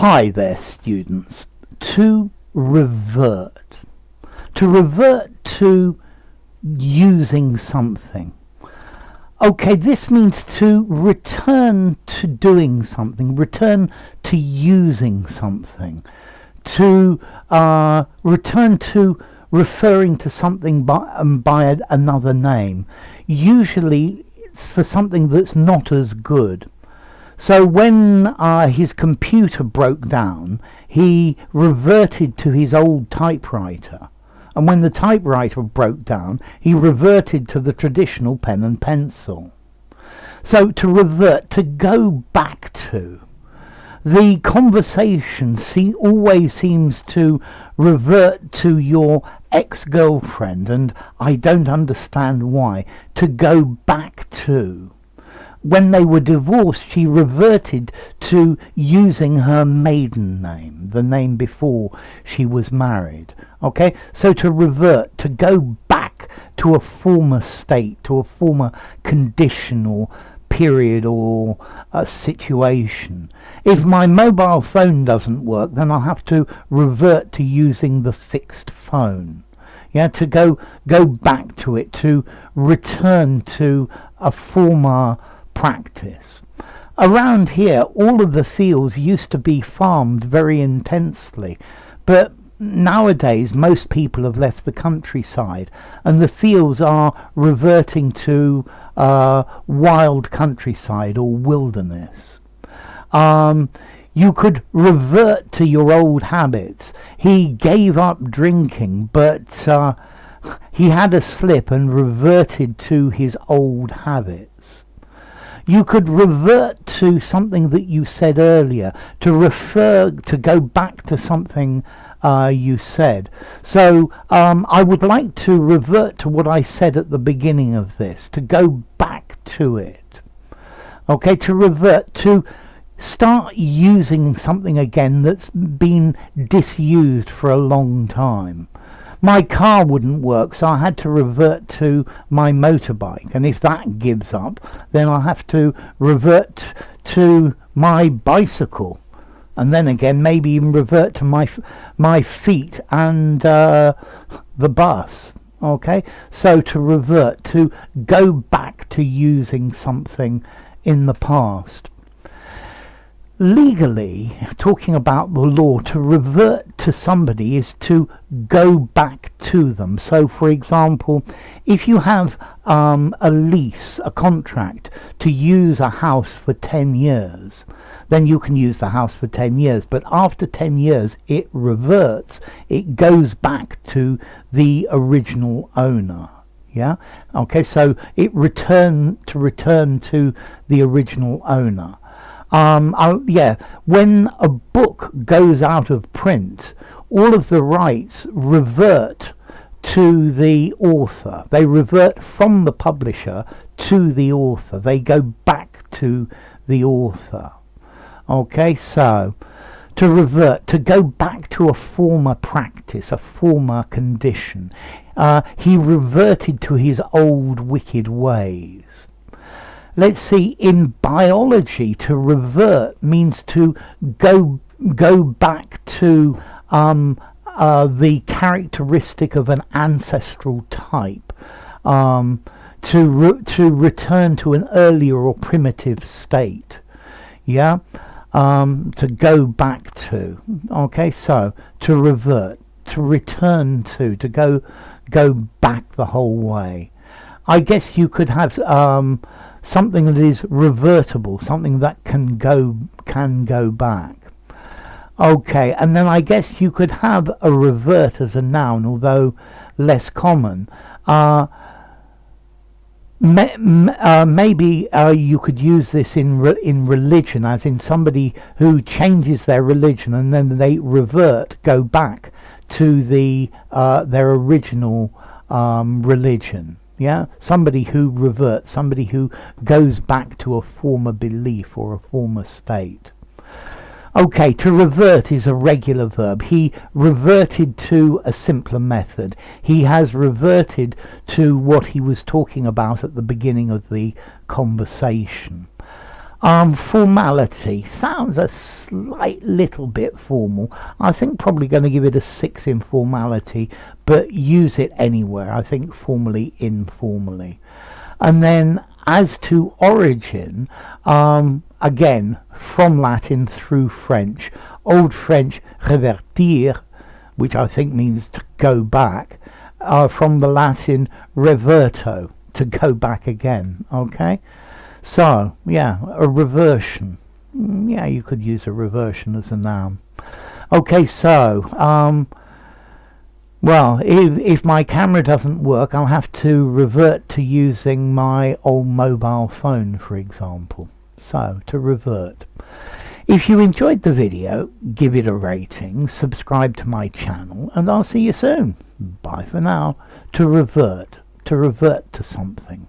Hi there, students. To revert. To revert to using something. Okay, this means to return to doing something, return to using something, to return to referring to something by another name. Usually it's for something that's not as good. So when his computer broke down, he reverted to his old typewriter. And when the typewriter broke down, he reverted to the traditional pen and pencil. So to revert, to go back to. The conversation always seems to revert to your ex-girlfriend, and I don't understand why. To go back to. When they were divorced, she reverted to using her maiden name, the name before she was married. Okay, so to revert, to go back to a former state, to a former condition or period or a situation. If my mobile phone doesn't work, then I'll have to revert to using the fixed phone. Yeah, to go back to it, to return to a former practice. Around here, all of the fields used to be farmed very intensely, but nowadays most people have left the countryside and the fields are reverting to wild countryside or wilderness. You could revert to your old habits. He gave up drinking, but he had a slip and reverted to his old habits. You could revert to something that you said earlier, to go back to something you said. So I would like to revert to what I said at the beginning of this, to go back to it. Okay, to revert, to start using something again that's been disused for a long time. My car wouldn't work, so I had to revert to my motorbike, and if that gives up, then I'll have to revert to my bicycle, and then again maybe even revert to my feet and the bus. Okay, so to revert, to go back to using something in the past. Legally, talking about the law, to revert to somebody is to go back to them. So, for example, if you have a lease, a contract to use a house for 10 years, then you can use the house for 10 years. But after 10 years, it reverts. It goes back to the original owner. Yeah? Okay, so it return to the original owner. When a book goes out of print, all of the rights revert to the author. They revert from the publisher to the author. They go back to the author. Okay, so to revert, to go back to a former practice, a former condition. He reverted to his old wicked ways. Let's see, in biology, to revert means to go back to the characteristic of an ancestral type, to return to an earlier or primitive state. Yeah, to go back to. Okay, so to revert, to return to go back the whole way. I guess you could have something that is revertible, something that can go back. Okay, and then I guess you could have a revert as a noun, although less common. Maybe you could use this in religion, as in somebody who changes their religion and then they revert, go back to their original religion. Yeah, somebody who reverts, somebody who goes back to a former belief or a former state. Okay, to revert is a regular verb. He reverted to a simpler method. He has reverted to what he was talking about at the beginning of the conversation. Formality sounds a slight little bit formal. I think probably going to give it a 6 in formality, but use it anywhere. I think formally, informally. And then as to origin, again, from Latin through French, Old French revertir, which I think means to go back, from the Latin reverto, to go back again, okay? So, yeah, a reversion. Yeah, you could use a reversion as a noun. Okay, so, well, if my camera doesn't work, I'll have to revert to using my old mobile phone, for example. So, to revert. If you enjoyed the video, give it a rating, subscribe to my channel, and I'll see you soon. Bye for now. To revert to something.